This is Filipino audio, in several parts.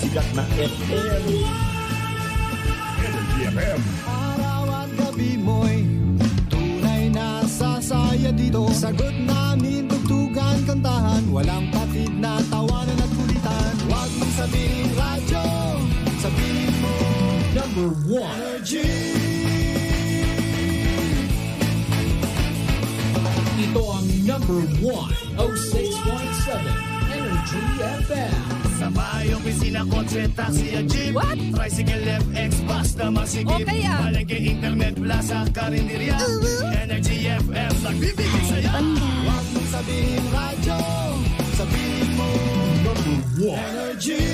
sikat na FM. Energy FM. Araw at gabi mo'y tunay na sasaya dito. Sagot namin, tugtugan, kantahan, walang patid na tawanan at kulitan. Huwag mong sabihin radyo, sabihin mo Number 1 Energy. Ito ang number 1 06.7 Energy FM. Sa bahay, opisina, kotse, taxi at jeep. What? Tricycle, FX, bus na masigip. Okay, ah. Palengke, internet, plaza, karinderya. Energy FM, nagbibigay sa'yo. Huwag mong sabihin radyo, sabihin mo Number 1 Energy.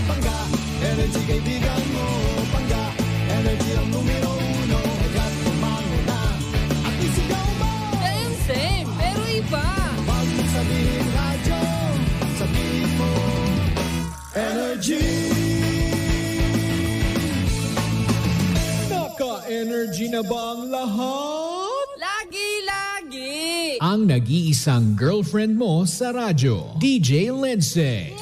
Pangga, energy kaibigan mo. Pangga, energy ang numero 1. Agad tumango na at isigaw mo. Same, pero iba. Huwag mong sabihin radyo, sabihin mo Energy. Naka-energy na ba ang lahat? Lagi-lagi. Ang nag-iisang girlfriend mo sa radyo, DJ Lindsay.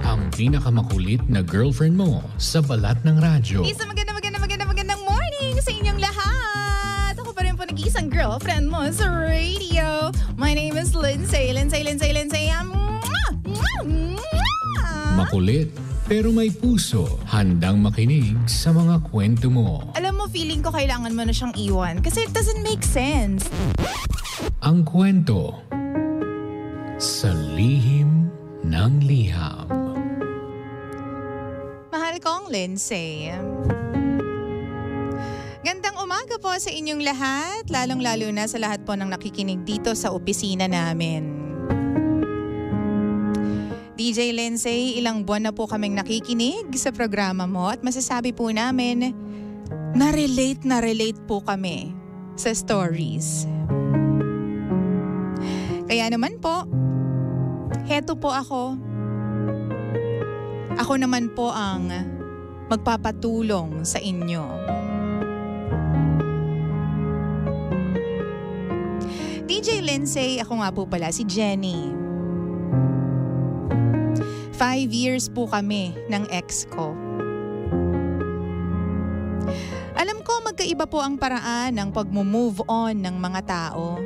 Ang pinakamakulit na girlfriend mo sa balat ng radyo. Isang magandang morning sa inyong lahat. Ako pa rin po nag-iisang girlfriend mo sa radio. My name is Lindsay. Makulit, pero may puso. Handang makinig sa mga kwento mo. Alam mo, feeling ko kailangan mo na siyang iwan kasi it doesn't make sense. Ang kwento sa lihim ng liham. Mahal kong Lindsay. Gandang umaga po sa inyong lahat, lalong-lalo na sa lahat po ng nakikinig dito sa opisina namin. DJ Lindsay, ilang buwan na po kaming nakikinig sa programa mo at masasabi po namin na relate po kami sa stories. Kaya naman po, heto po ako. Ako naman po ang magpapatulong sa inyo. DJ Lindsay, ako nga po pala si Jenny. 5 years po kami ng ex ko. Alam ko magkaiba po ang paraan ng pag-move on ng mga tao.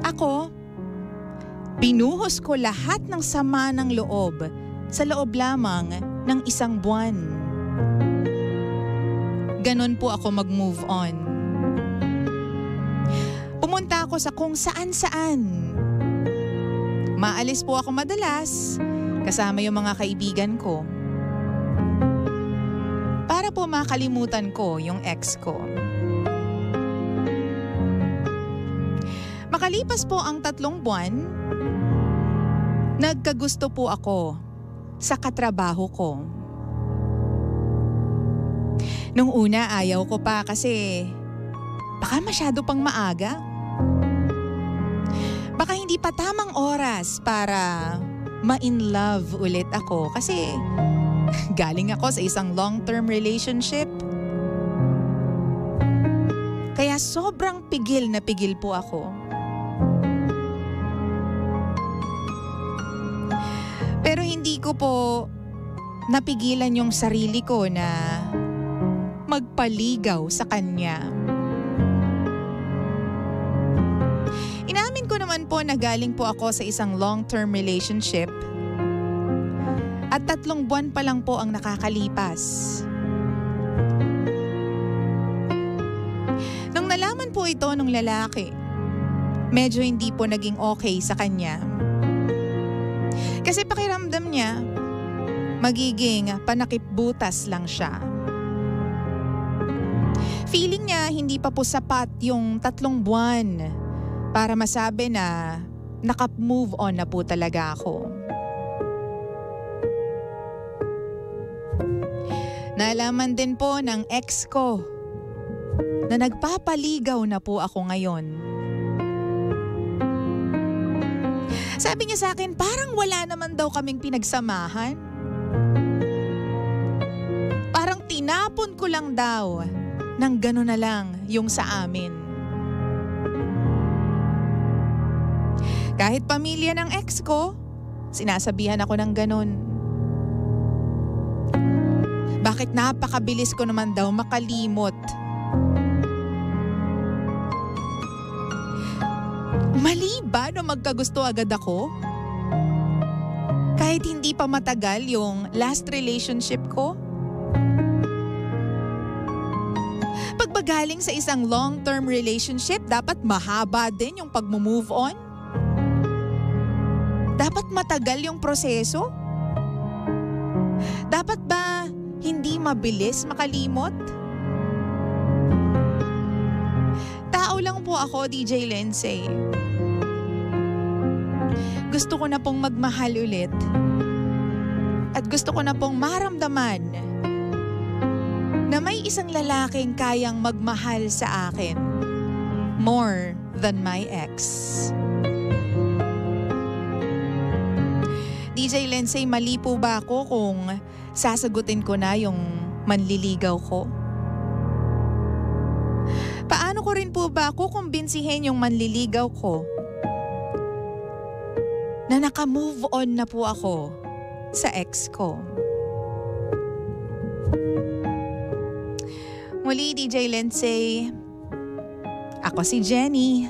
Ako, binuhos ko lahat ng sama ng loob sa loob lamang ng 1 buwan. Ganon po ako mag-move on. Pumunta ako sa kung saan-saan. Maalis po ako madalas kasama yung mga kaibigan ko. Para po makalimutan ko yung ex ko. Makalipas po ang 3 buwan, nagkagusto po ako sa katrabaho ko. Nung una ayaw ko pa kasi baka masyado pang maaga. Baka hindi pa tamang oras para ma-in love ulit ako kasi galing ako sa isang long-term relationship. Kaya sobrang pigil na pigil po ako. Pero hindi ko po napigilan yung sarili ko na magpaligaw sa kanya. Inamin ko naman po na galing po ako sa isang long-term relationship at 3 buwan pa lang po ang nakakalipas. Nung nalaman po ito ng lalaki, medyo hindi po naging okay sa kanya. Kasi pakiramdam niya, magiging panakip-butas lang siya. Feeling niya hindi pa po sapat yung 3 buwan para masabi na naka-move on na po talaga ako. Nalaman din po ng ex ko na nagpapaligaw na po ako ngayon. Sabi niya sa akin, parang wala naman daw kaming pinagsamahan. Parang tinapon ko lang daw nang gano'n na lang yung sa amin. Kahit pamilya ng ex ko, sinasabihan ako ng ganun. Bakit napakabilis ko naman daw makalimot? Mali ba na magkagusto agad ako? Kahit hindi pa matagal yung last relationship ko? Pag magaling sa isang long-term relationship, dapat mahaba din yung pag-move on? Dapat matagal yung proseso? Dapat ba hindi mabilis makalimot? Tao lang po ako, DJ Lindsay. Gusto ko na pong magmahal ulit. At gusto ko na pong maramdaman na may isang lalaking kayang magmahal sa akin more than my ex. DJ Lindsay, mali po ba ako kung sasagutin ko na yung manliligaw ko? Paano ko rin po ba kukumbinsihin yung manliligaw ko na naka-move on na po ako sa ex ko? Muli, DJ Lindsay, ako si Jenny.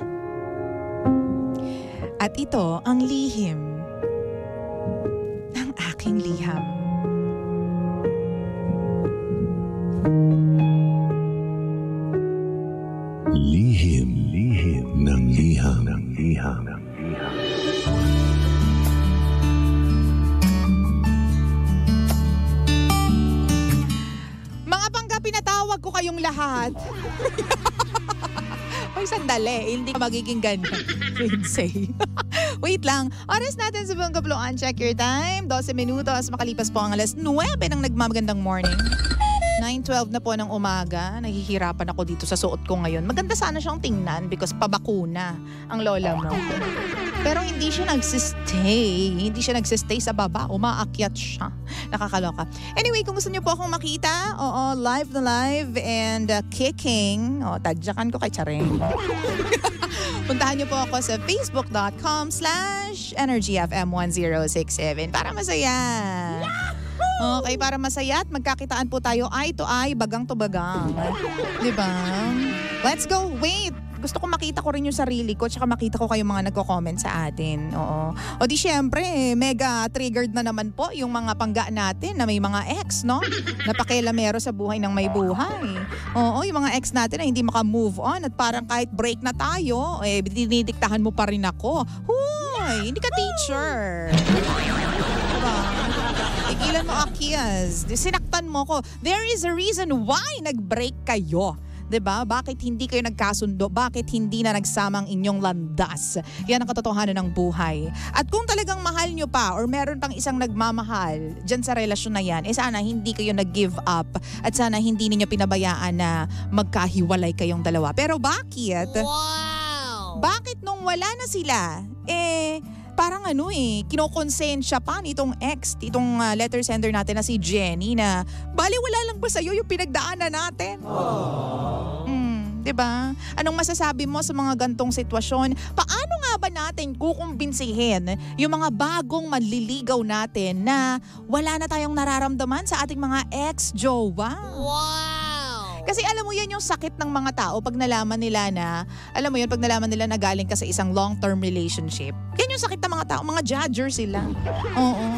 At ito ang lihim ng aking liham. Lihim ng liham. Mga pangga, pinatawag ko kayong lahat. Hoy, sandali. Hindi ka magiging ganyan. Lindsay. Wait lang. Oras natin sa buong kapluan. Check your time. 12 minutos. Makalipas po ang alas 9 ng nagmamagandang morning. 9:12 na po ng umaga. Nahihirapan ako dito sa suot ko ngayon. Maganda sana siyang tingnan because pabakuna ang lola mo. Pero hindi siya nagsistay. Hindi siya nagsistay sa baba. Umaakyat siya. Nakakaloka. Anyway, kung gusto niyo po akong makita, live na live and kicking. Tadyakan ko kay Charing. Puntahan niyo po ako sa facebook.com/energyfm1067 para masaya. Okay, para masaya at magkakitaan po tayo eye to eye, bagang to bagang. Diba? Let's go. Wait. Gusto ko makita ko rin yung sarili ko tsaka makita ko kayong mga nagko-comment sa atin. Oo. O di syempre, mega triggered na naman po yung mga pangga natin na may mga ex, no? Napakialamero sa buhay ng may buhay. Oo, yung mga ex natin na hindi maka-move on at parang kahit break na tayo, dinidiktahan mo pa rin ako. Huy, hindi ka teacher. Diba? Igilan mo, Akias. Sinaktan mo ko. There is a reason why nag-break kayo. 'Di ba? Bakit hindi kayo nagkasundo? Bakit hindi na nagsama ang inyong landas? Yan ang katotohanan ng buhay. At kung talagang mahal nyo pa or meron pang isang nagmamahal dyan sa relasyon na yan, sana hindi kayo nag-give up at sana hindi ninyo pinabayaan na magkahiwalay kayong dalawa. Pero bakit? Wow! Bakit nung wala na sila, parang kinokonsensya pa nitong ex, itong letter sender natin na si Jenny na baliwala lang ba sa'yo yung pinagdaanan natin? Diba? Anong masasabi mo sa mga gantong sitwasyon? Paano nga ba natin kukumbinsihin yung mga bagong manliligaw natin na wala na tayong nararamdaman sa ating mga ex-jowa? Wow! Kasi alam mo yan yung sakit ng mga tao pag nalaman nila na, pag nalaman nila na galing ka sa isang long-term relationship. Yan yung sakit ng mga tao, mga judger sila. Oo.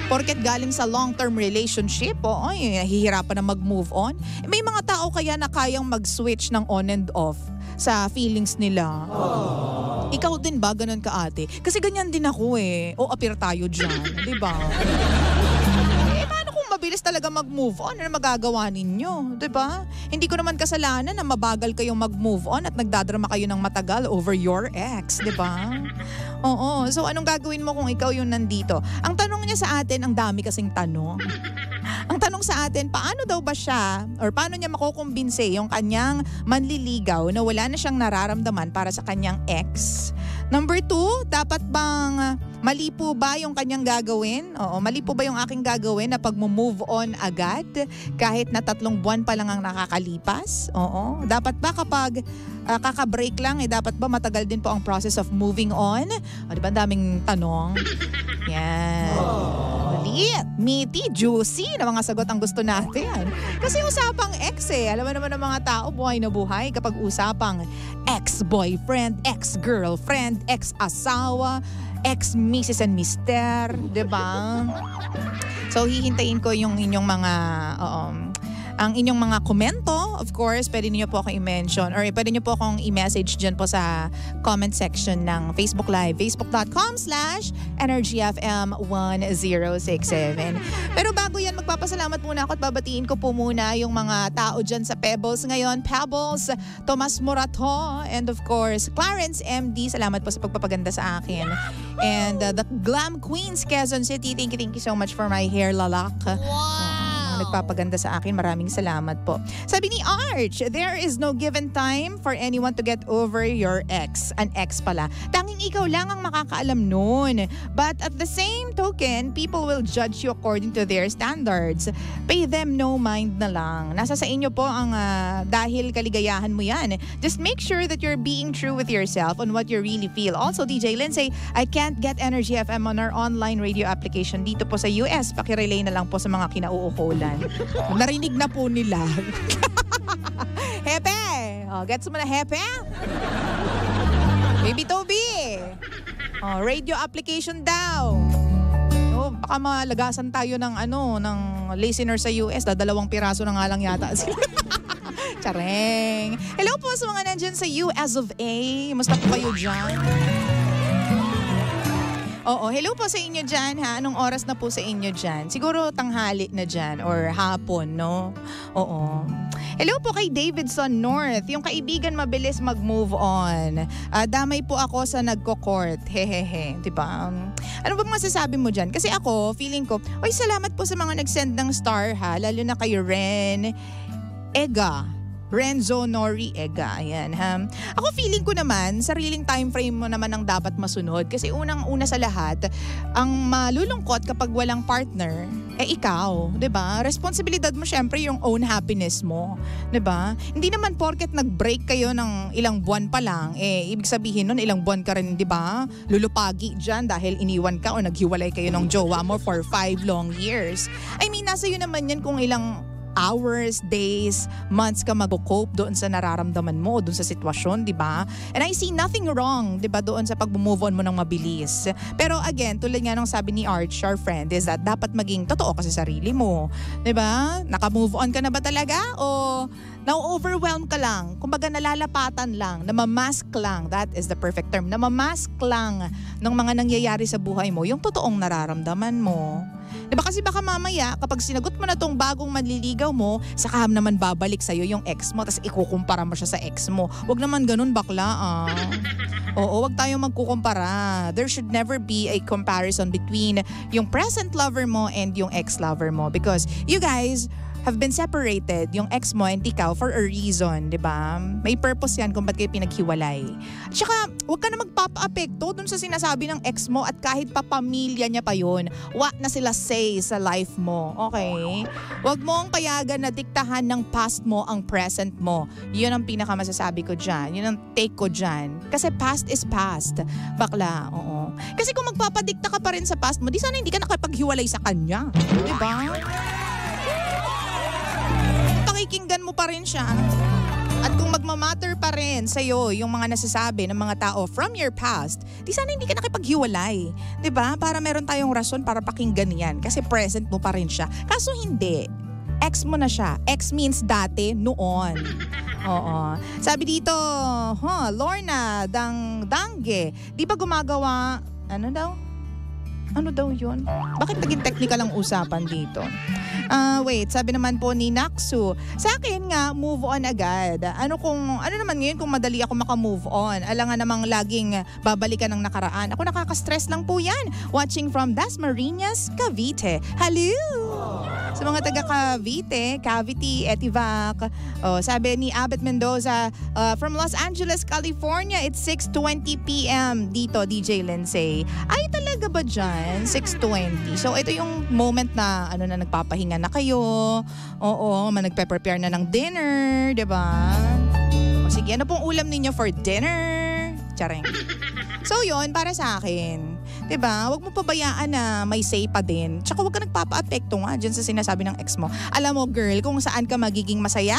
Porket galing sa long-term relationship, hihirapan na mag-move on. May mga tao kaya na kayang mag-switch ng on and off sa feelings nila. Ikaw din ba ganun ka, ate? Kasi ganyan din ako O appear tayo dyan, di ba? Paano kung mabilis talaga mag-move on? Ano magagawa ninyo? Di ba? Hindi ko naman kasalanan na mabagal kayong mag-move on at nagdadrama kayo ng matagal over your ex, di ba? Oo. So anong gagawin mo kung ikaw yung nandito? Ang tanong niya sa atin, ang dami kasing tanong. Ang tanong sa atin, paano daw ba siya or paano niya makukumbinse yung kanyang manliligaw na wala na siyang nararamdaman para sa kanyang ex Number 2, dapat bang mali po ba yung kanyang gagawin? Oo, mali po ba yung aking gagawin na pag-move on agad kahit na 3 buwan pa lang ang nakakalipas? Oo. Dapat ba kapag kaka-break lang, dapat ba matagal din po ang process of moving on? O, di ba daming tanong? Yan. Maliit, meaty, juicy na mga sagot ang gusto natin. Kasi usapang ex alam mo naman ng mga tao, buhay na buhay kapag usapang ex-boyfriend, ex-girlfriend, ex-asawa, ex-Mrs. and Mr., diba? So, hihintayin ko yung inyong mga, ang inyong mga komento. Of course, pwede niyo po akong i-mention or pwede niyo po akong i-message dyan po sa comment section ng Facebook Live, facebook.com/energyfm1067. Pero bago yan, magpapasalamat muna ako at babatiin ko po muna yung mga tao dyan sa Pebbles ngayon. Pebbles, Tomas Morato, and of course, Clarence MD. Salamat po sa pagpapaganda sa akin. And the Glam Queens, Quezon City. Thank you so much for my hair, lalak. Nagpapaganda sa akin. Maraming salamat po. Sabi ni Arch, there is no given time for anyone to get over your ex. An ex pala. Tanging ikaw lang ang makakaalam nun. But at the same token, people will judge you according to their standards. Pay them no mind na lang. Nasa sa inyo po ang dahil kaligayahan mo yan. Just make sure that you're being true with yourself on what you really feel. Also, DJ Lindsay, I can't get Energy FM on our online radio application dito po sa US. Pakirelay na lang po sa mga kinauukulan. Narinig na po nila. Hepe! Gets mo na, Hepe? Baby Toby! Radio application daw. Baka malagasan tayo ng ng listener sa US. 2 piraso na nga lang yata sila. Chareng! Hello po sa mga nandyan sa US of A. Musta po kayo dyan? Oo, hello po sa inyo dyan ha. Anong oras na po sa inyo dyan? Siguro tanghali na dyan or hapon, no? Oo. Hello po kay Davidson North. Yung kaibigan mabilis mag-move on. Damay po ako sa nagko-court. Hehehe. Diba? Ano bang masasabi mo dyan? Kasi ako, feeling ko, oy, salamat po sa mga nag-send ng star ha. Lalo na kay Ren Renzo Nori Ega. Ayan ha. Ako feeling ko naman, sariling time frame mo naman ang dapat masunod. Kasi unang-una sa lahat, ang malulungkot kapag walang partner, ikaw. 'Di ba? Responsibilidad mo syempre yung own happiness mo. 'Di ba? Hindi naman porket nag-break kayo ng ilang buwan pa lang, ibig sabihin nun ilang buwan ka rin, 'di ba? Lulupagi dyan dahil iniwan ka o naghiwalay kayo ng jowa mo for 5 long years. I mean, nasa iyo naman yan kung ilang hours, days, months ka mag-cope doon sa nararamdaman mo, doon sa sitwasyon, di ba? And I see nothing wrong, di ba, doon sa pag-move on mo ng mabilis. Pero again, tulad nga nung sabi ni Arch, our friend, is that dapat maging totoo ka sa sarili mo. Di ba? Naka-move on ka na ba talaga? O na-overwhelm ka lang? Kumbaga nalalapatan lang, namamask lang. That is the perfect term. Namamask lang ng mga nangyayari sa buhay mo, yung totoong nararamdaman mo. Diba kasi baka mamaya kapag sinagot mo na tong bagong manliligaw mo, saka naman babalik sa'yo yung ex mo tapos ikukumpara mo siya sa ex mo. Wag naman ganun, bakla Oo, wag tayong magkukumpara. There should never be a comparison between yung present lover mo and yung ex-lover mo because you guys have been separated, yung ex mo and ikaw, for a reason, di ba? May purpose yan kung ba't kayo pinaghiwalay. At saka, huwag ka na magpapa-apekto dun sa sinasabi ng ex mo at kahit pa pamilya niya pa yun, what na sila say sa life mo, okay? Huwag mo ang payagan na diktahan ng past mo ang present mo. Yun ang pinakamasasabi ko dyan. Yun ang take ko dyan. Kasi past is past. Bakla, oo. Kasi kung magpapadikta ka pa rin sa past mo, di sana hindi ka nakapaghiwalay sa kanya. Di ba? Pakikinggan mo pa rin siya. At kung magmamatter pa rin sa'yo yung mga nasasabi ng mga tao from your past, di sana hindi ka nakipaghiwalay. Diba? Para meron tayong rason para pakinggan yan. Kasi present mo pa rin siya. Kaso hindi. Ex mo na siya. Ex means dati, noon. Oo. Sabi dito, Lorna Dangge, di ba gumagawa, ano daw yun? Bakit naging technical ang usapan dito? Wait, sabi naman po ni Naksu, sa akin nga, move on agad. Ano naman ngayon kung madali ako maka-move on? Alangan namang laging babalikan ng nakaraan. Ako nakaka-stress lang po yan. Watching from Dasmariñas, Cavite. Hello! Sa mga taga Cavite, Cavite, Etivac. Sabi ni Abet Mendoza, from Los Angeles, California, it's 6:20 p.m. dito, DJ Lindsay. Ay, talaga ba dyan? 6:20. So, ito yung moment na, nagpapahinga na kayo. Oo, nagpe-prepare na ng dinner, diba? O sige, ano pong ulam ninyo for dinner? Chareng. So, yun, para sa akin. Diba? Huwag mo pabayaan na may say pa din. Tsaka huwag ka nagpapa-apekto nga dyan sa sinasabi ng ex mo. Alam mo, girl, kung saan ka magiging masaya,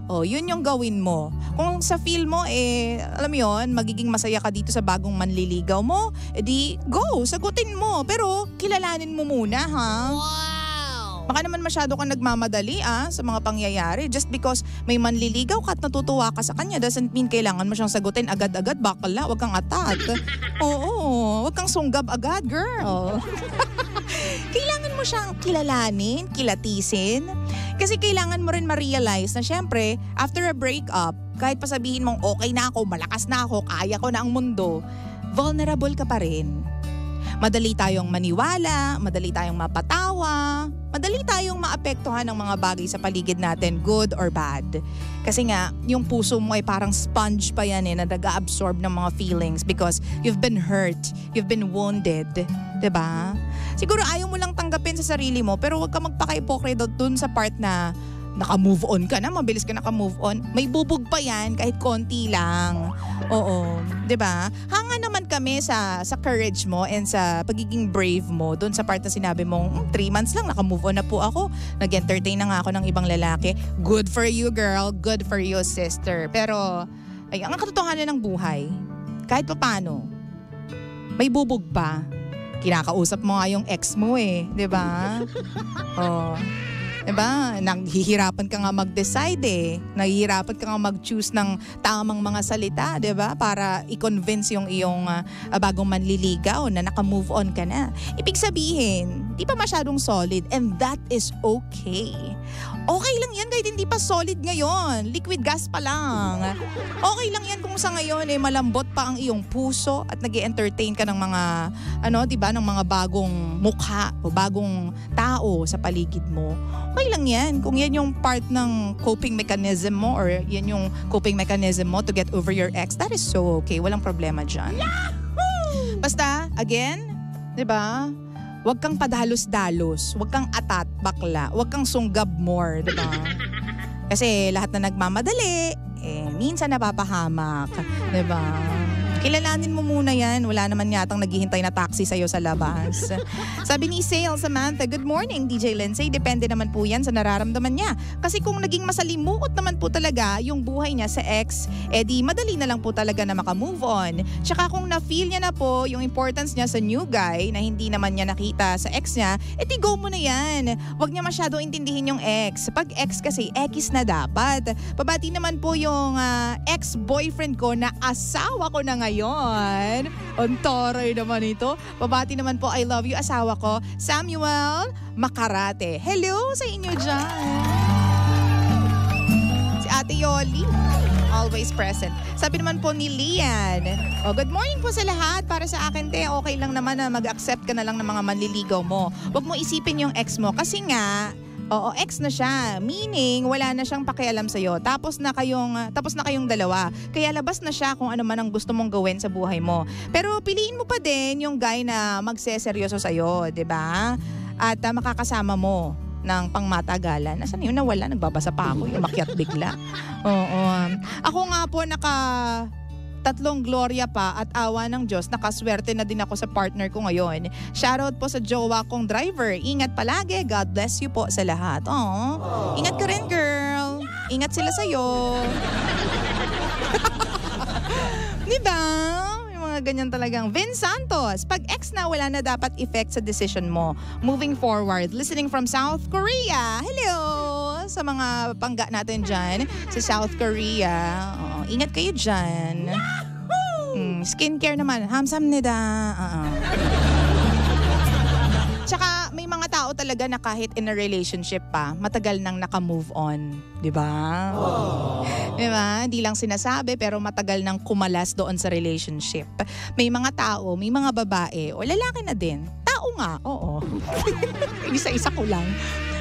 yun yung gawin mo. Kung sa feel mo, alam mo yun, magiging masaya ka dito sa bagong manliligaw mo, edi go, sagutin mo. Pero kilalanin mo muna, ha? Wow! Baka naman masyado kang nagmamadali sa mga pangyayari. Just because may manliligaw ka at natutuwa ka sa kanya doesn't mean kailangan mo siyang sagutin agad-agad. Bakala, huwag kang atat. Oo, huwag kang sunggab agad, girl. Kailangan mo siyang kilalanin, kilatisin. Kasi kailangan mo rin ma-realize na syempre, after a breakup, kahit pa sabihin mong okay na ako, malakas na ako, kaya ko na ang mundo, vulnerable ka pa rin. Madali tayong maniwala, madali tayong mapatawa, madali tayong maapektuhan ng mga bagay sa paligid natin, good or bad. Kasi nga, yung puso mo ay parang sponge pa yan na nag-absorb ng mga feelings because you've been hurt, you've been wounded, diba? Siguro ayaw mo lang tanggapin sa sarili mo pero huwag ka magpaka-hypocrite dun sa part na naka-move on ka na, mabilis ka naka-move on. May bubog pa yan kahit konti lang. Oo, 'di ba? Hanga naman kami sa courage mo and sa pagiging brave mo doon sa part na sinabi mong 3 months lang naka-move on na po ako. Nag-entertain na nga ako ng ibang lalaki. Good for you, girl. Good for you, sister. Pero ay ang katotohanan ng buhay, kahit paano, may bubog pa. Kinakausap mo nga yung ex mo 'di ba? Oh. Diba? Naghihirapan ka nga mag-decide Naghihirapan ka nga mag-choose ng tamang mga salita, diba? Para i-convince yung iyong bagong manliligaw na naka-move on ka na. Ibig sabihin, di pa masyadong solid and that is okay. Okay lang yan kahit hindi pa solid ngayon. Liquid gas pa lang. Okay lang yan kung sa ngayon malambot pa ang iyong puso at nag-entertain ka ng mga, diba, ng mga bagong mukha o bagong tao sa paligid mo. Okay lang yan. Kung yan yung part ng coping mechanism mo or yan yung coping mechanism mo to get over your ex, that is so okay. Walang problema dyan. Yahoo! Basta, again, diba? Huwag kang padalos-dalos. Huwag kang atat, bakla. Huwag kang sunggab more, diba? Kasi lahat na nagmamadali, minsan napapahamak, diba? Kilalanin mo muna yan. Wala naman yatang naghihintay na taxi sa'yo sa labas. Sabi ni Sale Samantha, good morning DJ Lindsay. Depende naman po yan sa nararamdaman niya. Kasi kung naging masalimuot naman po talaga yung buhay niya sa ex, di madali na lang po talaga na makamove on. Tsaka kung na-feel niya na po yung importance niya sa new guy na hindi naman niya nakita sa ex niya, di go mo na yan. Huwag niya masyadong intindihin yung ex. Pag ex kasi, ekis na dapat. Pabati naman po yung ex-boyfriend ko na asawa ko na ngayon. Ang taray naman ito. Babati naman po, I love you, asawa ko, Samuel Makarate. Hello sa inyo dyan. Si Ate Yoli, always present. Sabi naman po ni Lian, good morning po sa lahat. Para sa akin, okay lang naman na mag-accept ka na lang ng mga manliligaw mo. Huwag mo isipin yung ex mo kasi nga, ex na siya. Meaning, wala na siyang pakialam sa'yo. Tapos na kayong dalawa. Kaya labas na siya kung ano man ang gusto mong gawin sa buhay mo. Pero piliin mo pa din yung guy na magseseryoso sa'yo, 'di ba? At makakasama mo ng pangmatagalan. Nasaan yun? Nawala. Nagbabasa pa ako. Umakyat bigla. Oo. Ako nga po 3 Gloria pa at awa ng Diyos, nakaswerte na din ako sa partner ko ngayon. Shoutout po sa jowa kong driver. Ingat palagi. God bless you po sa lahat. Ingat ka rin, girl. Ingat sila sa'yo. Diba? May mga ganyan talagang. Vin Santos, pag ex na, wala na dapat effect sa decision mo. Moving forward, listening from South Korea. Hello! Sa mga pangga natin dyan sa South Korea. Ingat kayo dyan. Skincare naman. Hamsamnida. Tsaka may mga tao talaga na kahit in a relationship pa, matagal nang naka-move on. Diba? Diba? Di lang sinasabi pero matagal nang kumalas doon sa relationship. May mga tao, may mga babae o lalaki na din. Tao nga, oo. Isa-isa ko lang.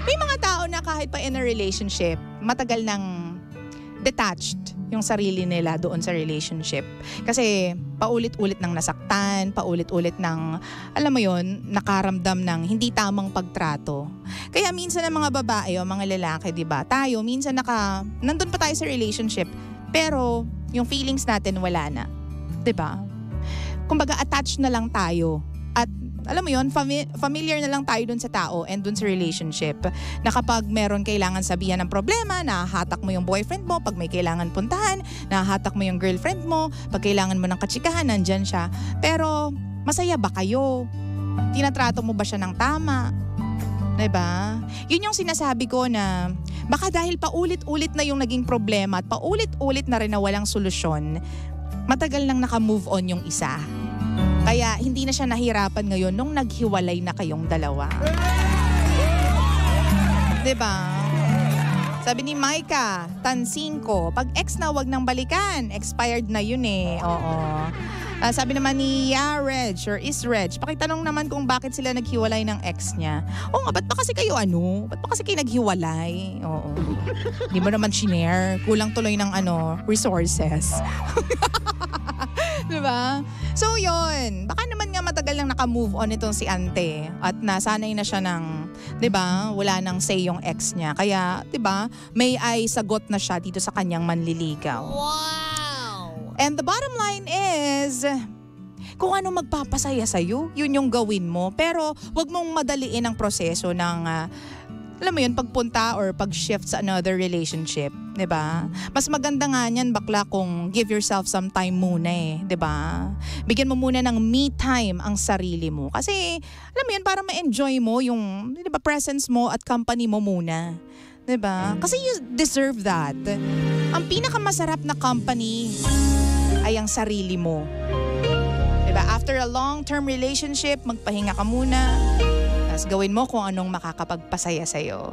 May mga tao na kahit pa in a relationship, matagal nang detached yung sarili nila doon sa relationship. Kasi paulit-ulit nang nasaktan, paulit-ulit nang, alam mo yon, nakaramdam ng hindi tamang pagtrato. Kaya minsan ang mga babae o mga lalaki, di ba, tayo, minsan nandun pa tayo sa relationship, pero yung feelings natin wala na. Di ba? Kumbaga attached na lang tayo. At alam mo yon, familiar na lang tayo dun sa tao and dun sa relationship. Na kapag meron kailangan sabihan ng problema, nahahatak mo yung boyfriend mo. Pag may kailangan puntahan, nahahatak mo yung girlfriend mo. Pag kailangan mo ng katsikahan, nandyan siya. Pero masaya ba kayo? Tinatrato mo ba siya ng tama? Diba? Yun yung sinasabi ko na baka dahil paulit-ulit na yung naging problema at paulit-ulit na rin na walang solusyon, matagal nang naka-move on yung isa. Kaya hindi na siya nahirapan ngayon nung naghiwalay na kayong dalawa. Diba? Sabi ni Maika, Tansingko, pag ex na wag nang balikan, expired na yun eh. Oo. Sabi naman ni Reg or Reg, pakitanong naman kung bakit sila naghiwalay ng ex niya. Oo nga, ba't pa kasi kayo Ba't pa kasi kayo naghiwalay? Oo. Hindi mo naman shinare. Kulang tuloy ng resources. Diba? So yun, baka naman nga matagal nang naka-move on itong si Ante at nasanay na siya ng, diba, wala nang say yung ex niya. Kaya, diba, may ay sagot na siya dito sa kanyang manliligaw. Wow! And the bottom line is, kung ano magpapasaya sa'yo, yun yung gawin mo. Pero wag mong madaliin ang proseso ng, alam mo yun, pagpunta or pag-shift sa another relationship. Diba? Mas maganda nga niyan, bakla, kung give yourself some time muna eh. Diba? Bigyan mo muna ng me time ang sarili mo. Kasi, alam mo yun, para ma-enjoy mo yung, diba, presence mo at company mo muna. Diba? Kasi you deserve that. Ang pinakamasarap na company ay ang sarili mo. Diba? After a long-term relationship, magpahinga ka muna. Tapos gawin mo kung anong makakapagpasaya sa'yo.